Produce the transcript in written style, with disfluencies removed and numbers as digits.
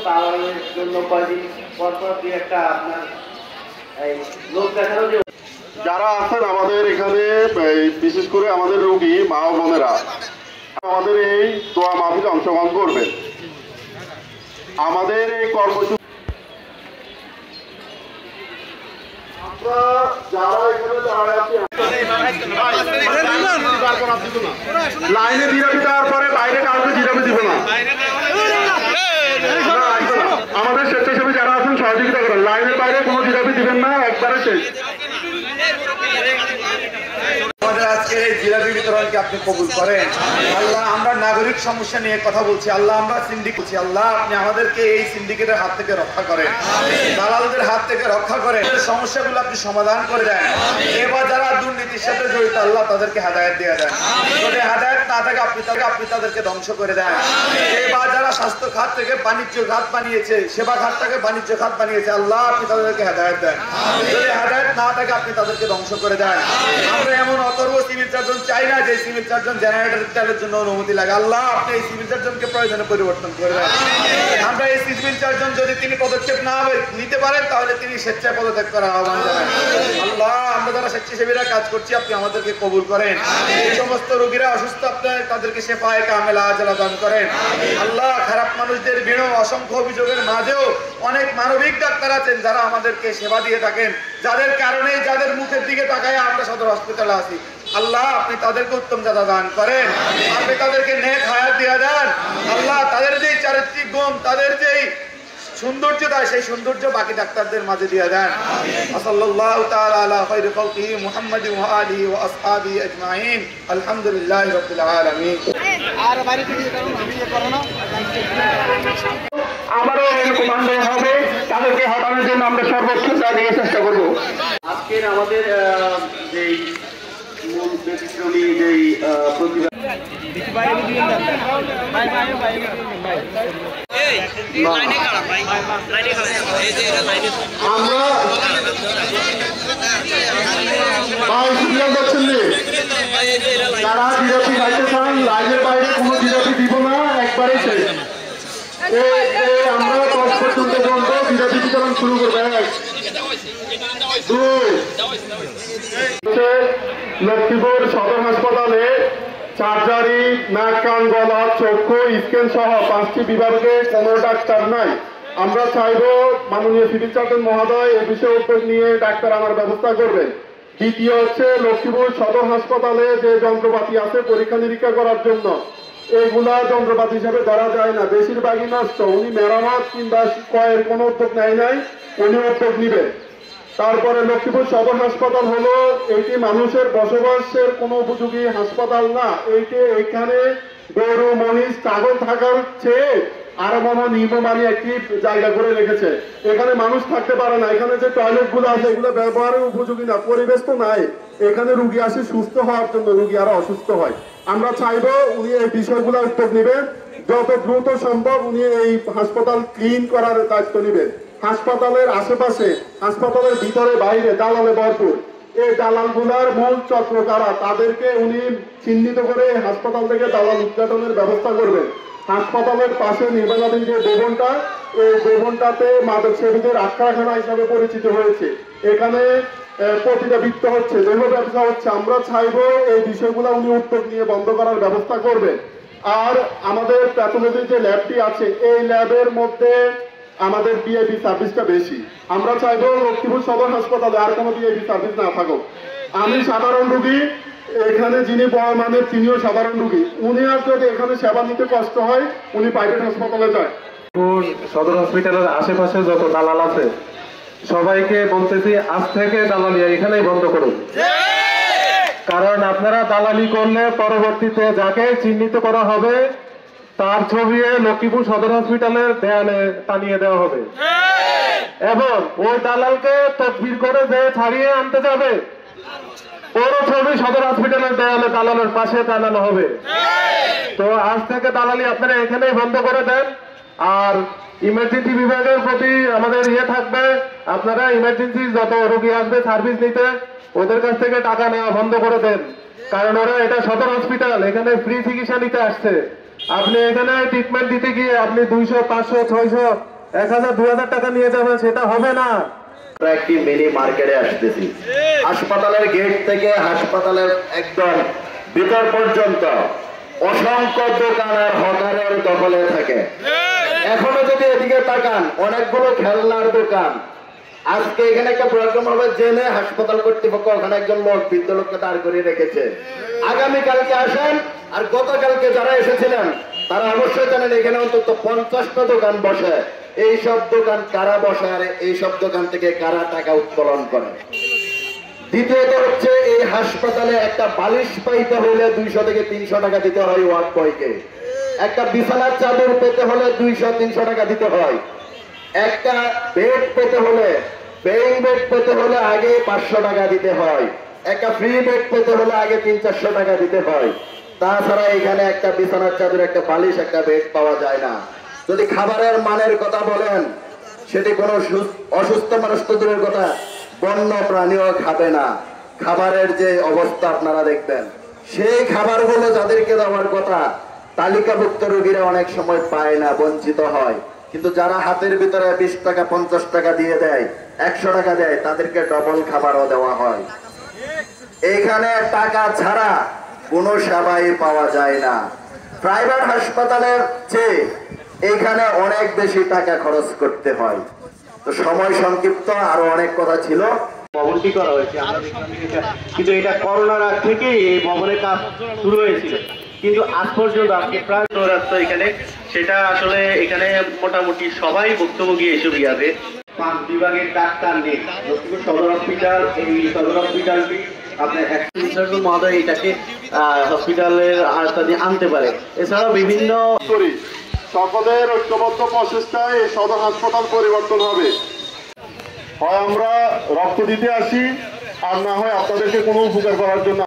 চালানোর জন্য কয়দিন পরপর দিয়ে একটা আপনার এই লোক দেখানো যে যারা আছেন আমাদের এখানে বিশেষ করে আমাদের রোগী মা ও বোনেরা আমাদের এই দোয়া মাহফিলে অংশগ্রহণ করবেন। আমাদের এই কর্মসূচি যারা এখানে লাইনে জিরাপি দেওয়ার পরে বাইরে কাউকে জিরাপি দিব না। আমাদের স্বেচ্ছাসেবী যারা আছেন সহযোগিতা করেন, লাইনের বাইরে কোনো জিরাপি দিবেন না, একবারে শেষ। আমাদের আজকে এই জিলাপি বিতরণকে আপনি কবুল করেন আল্লাহ। আমরা নাগরিক সমস্যা নিয়ে কথা বলছি আল্লাহ, আমরা সিন্ডিকেট বলছি আল্লাহ, আপনি আমাদেরকে এই সিন্ডিকেটের হাত থেকে রক্ষা করেন, দালালদের হাত থেকে রক্ষা করেন, সমস্যাগুলো আপনি সমাধান করে দেন। এবার যারা দুর্নীতির সাথে জড়িত আল্লাহ তাদেরকে হেদায়েত দিয়ে দেন, যদি হেদায়েত না থাকে আপনি তাদেরকে ধ্বংস করে দেন। এবার যারা স্বাস্থ্য খাত থেকে বাণিজ্য খাত বানিয়েছে, সেবা খাতটাকে বাণিজ্য খাত বানিয়েছে আল্লাহ, আপনি তাদেরকে হেদায়েত দেন, যদি হেদায়েত না থাকে আপনি তাদেরকে ধ্বংস করে দেন। আমরা এমন অতর্ব সিভিল সার্জন চাই না যে সিভিল সার্জন জেনারেটর চালের জন্য অনুমতি লাগে আল্লাহ, আপনি এই সিভিল সার্জনকে প্রয়োজনে পরিবর্তন করে দেন। আমরা এই সিভিল সার্জন যদি তিনি পদক্ষেপ না নিতে পারেন তাহলে তিনি স্বেচ্ছায় পদত্যাগ করার আহ্বান জানান আল্লাহ। আমরা যারা স্বেচ্ছাসেবীরা কাজ করছি আপনি আমাদেরকে কবুল করেন। এই সমস্ত রোগীরা অসুস্থ আপনি তাদেরকে শেফায়ে কামেলা আজলা দান করেন আল্লাহ। খারাপ মানুষদের বিনা অসংখ্য অভিযোগের মাঝেও অনেক মানবিক ডাক্তার আছেন যারা আমাদেরকে সেবা দিয়ে থাকেন, যাদের কারণে যাদের মুখের দিকে তাকায় আমরা সদর হসপিটালে আছি আল্লাহ, আপনি তাদেরকে উত্তম জাযা দান করেন, আপনি তাদেরকে নেক হায়াত দিয়ে দেন আল্লাহ। তাদের যে চারিত্রিক গুণ, তাদের যে সৌন্দর্য দেয় সেই সৌন্দর্য বাকি ডাক্তারদের মাঝে দিয়ে দেন। সাল্লাল্লাহু তাআলা আলা খায়রি খালকিহি মুহাম্মাদিন ওয়া আলিহি ওয়া আসহাবিহি আজমাইন। আলহামদুলিল্লাহি রাব্বিল আলামিন। আর বাইরে থেকে কারণ আমি করব না, আমারও এরকম আন্দোলন হবে, তাদেরকে হটানোর জন্য আমরা সর্বোচ্চ দিয়ে চেষ্টা করব। আজকের আমাদের যেই মূল ব্যতিক্রমী যেই প্রতিভা আমরা যারা জিরাপি খাইতে চান লাইনের বাইরে কোনো জিরাপি দিব না, একবারে শেষ। আমরা 10 পর্যন্ত পর্যন্ত জিরাপি বিতরণ শুরু করবো। লক্ষ্মীপুর সদর হাসপাতালে সার্জারি, নাক কান গলা চক্ষু স্ক্যান সহ 5টি বিভাগে কোনো ডাক্তার নাই। আমরা চাইব মাননীয় সিভিল সার্জন মহোদয় এ বিষয়ে উদ্যোগ নিয়ে ডাক্তার আনার ব্যবস্থা করবেন। দ্বিতীয় হচ্ছে লক্ষ্মীপুর সদর হাসপাতালে যে যন্ত্রপাতি আছে পরীক্ষা নিরীক্ষা করার জন্য, এইগুলা যন্ত্রপাতি হিসাবে ধরা যায় না, বেশিরভাগই নষ্ট। উনি মেরামত কিংবা ক্রয়ের কোনো উদ্যোগ নেয় নাই, উনি উদ্যোগ নিবে। তারপরে লক্ষ্মীপুর সদর হাসপাতাল হলো এইটি মানুষের বসবাসের কোনো উপযোগী হাসপাতাল না। এইখানে গরু মহিষ ছাগল থাকার চেয়ে আরো মনে নিম্নমানী একটি জায়গা করে রেখেছে, এখানে মানুষ থাকতে পারে না। এখানে যে টয়লেট গুলো আছে এগুলো ব্যবহারের উপযোগী না, পরিবেশ তো নাই। এখানে রুগী আসে সুস্থ হওয়ার জন্য, রুগী আরো অসুস্থ হয়। আমরা চাইবো উনি এই বিষয়গুলো উদ্যোগ নেবেন, যত দ্রুত সম্ভব উনি এই হাসপাতাল ক্লিন করার দায়িত্ব নেবেন। হাসপাতালের আশেপাশে, হাসপাতালের ভিতরে বাইরে দালালে ভরপুর। এই দালালগুলার মূল চক্র কারা তাদেরকে উনি চিহ্নিত করে হাসপাতাল থেকে দালাল উদ্ঘাটনের ব্যবস্থা করবেন। হাসপাতালের পাশে নির্মাণাধীন যে ভবনটা, এই ভবনটাতে মাদক সেবীদের আখড়াখানা হিসাবে পরিচিত হয়েছে। এখানে পতিতাবৃত্ত হচ্ছে, দেহ ব্যবসা হচ্ছে। আমরা চাইবো এই বিষয়গুলো উনি উদ্যোগ নিয়ে বন্ধ করার ব্যবস্থা করবেন। আর আমাদের প্যাথোলজির যে ল্যাবটি আছে এই ল্যাবের মধ্যে আমাদের বিআইপি সার্ভিসটা বেশি। আমরা চাইবো লক্ষ্মীপুর সদর হাসপাতালে আর কোনো বিআইপি সার্ভিস না থাকুক। আমি সাধারণ রোগী, এখানে যিনি বর্মানের তিনিও সাধারণ রোগী। উনি আর যদি এখানে সেবা নিতে কষ্ট হয় উনি প্রাইভেট হাসপাতালে যায়। সদর হসপিটালের আশেপাশে যত দালাল আছে সবাইকে বলতেছি আজ থেকে দালালি এখানেই বন্ধ করুন, কারণ আপনারা দালালি করলে পরবর্তীতে যাকে চিহ্নিত করা হবে তার ছবি লক্ষ্মীপুর সদর হসপিটালের দেয়ালে টানিয়ে দেওয়া হবে এবং ওই দালালকে তদবির করে যে ছাড়িয়ে আনতে যাবে ওর ছবি সদর হসপিটালের দেয়ালে দালালের পাশে টানানো হবে। তো আজ থেকে দালালি আপনারা এখানেই বন্ধ করে দেন। আর ইমার্জেন্সি বিভাগের প্রতি আমাদের থাকবে, আপনারা ইমার্জেন্সি যত রোগী আসবে সার্ভিস নিতে ওদের কাছ থেকে টাকা নেওয়া বন্ধ করে দেন, কারণ ওরা এটা সদর হসপিটাল, এখানে ফ্রি চিকিৎসা নিতে আসছে। আপনি এখানে ট্রিটমেন্ট দিতে গিয়ে আপনি 200, 500, 600 1000 2000 টাকা নিয়ে যাবেন, সেটা হবে না। আমরা একটি মিনি মার্কেটে আসতেছি। হাসপাতালের গেট থেকে হাসপাতালের একদম ভিতর পর্যন্ত অসংখ্য দোকান আর হকারের দখলে থাকে। এখনো যদি এদিকে তাকান, অনেকগুলো খেলনার দোকান। আজকে এখানে একটা প্রোগ্রাম হবে, জেনে হাসপাতাল কর্তৃপক্ষ ওখানে একজন লোক, বৃদ্ধ লোককে দাঁড় করিয়ে রেখেছে। আগামীকালকে আসেন, আর গতকালকে যারা এসেছিলেন তারা অবশ্যই জানেন এখানে অন্তত 50টা দোকান বসে। এইসব দোকান কারা বসে আর এইসব দোকান থেকে কারা টাকা উত্তোলন করে? দ্বিতীয়ত হচ্ছে, এই হাসপাতালে একটা বালিশ পাইতে হলে 200 থেকে 300 টাকা দিতে হয় ওয়ার্ড বয়কে। একটা বিছানার চাদর পেতে হলে 200-300 টাকা দিতে হয়। একটা বেড পেতে হলে, পেইং বেড পেতে হলে আগে 500 টাকা দিতে হয়। একটা ফ্রি বেড পেতে হলে আগে 300-400 টাকা দিতে হয়। তাছাড়া এখানে একটা বিছানার চাদর, একটা বালিশ, একটা বেড পাওয়া যায় না। যদি খাবারের মানের কথা বলেন, সেটি কোনো অসুস্থ মানুষ তো দূরের কথা, বন্য প্রাণীও খাবে না। খাবারের যে অবস্থা আপনারা দেখবেন, সেই খাবারগুলো যাদেরকে দেওয়ার কথা তালিকাভুক্ত রোগীরা অনেক সময় পায় না, বঞ্চিত হয়। কিন্তু যারা হাতের ভিতরে 20 টাকা 50 টাকা দিয়ে দেয়, 100 টাকা দেয়, তাদেরকে ডবল খাবারও দেওয়া হয়। এখানে টাকা ছাড়া কোনো সেবাই পাওয়া যায় না। প্রাইভেট হাসপাতালের চেয়ে এখানে অনেক বেশি টাকা খরচ করতে হয়। তো সময় সংক্ষিপ্ত, আরো অনেক কথা ছিল। ভবনটি করা হয়েছে, আমরা দেখলাম এটা, কিন্তু এটা করোনার আগ থেকেই এই ভবনের কাজ শুরু হয়েছিল, কিন্তু আজ পর্যন্ত আজকে প্রায় রাস্তা এখানে, সেটা আসলে এখানে মোটামুটি সবাই ভুক্তভোগী এসব ইয়াতে। 5 বিভাগের ডাক্তার নেই। লক্ষ্মীপুর সদর হসপিটাল, এই সদর হসপিটালটি আপনার এক্সপেন্সার মহোদয় এটাকে হসপিটালের হাসপাতালে আনতে পারে। এছাড়াও বিভিন্ন করি সকলের ঐক্যবদ্ধ প্রচেষ্টায় এই সদর হাসপাতাল পরিবর্তন হবে। হয় আমরা রক্ত দিতে আসি, আর না হয় আপনাদেরকে কোনো উপকার করার জন্য।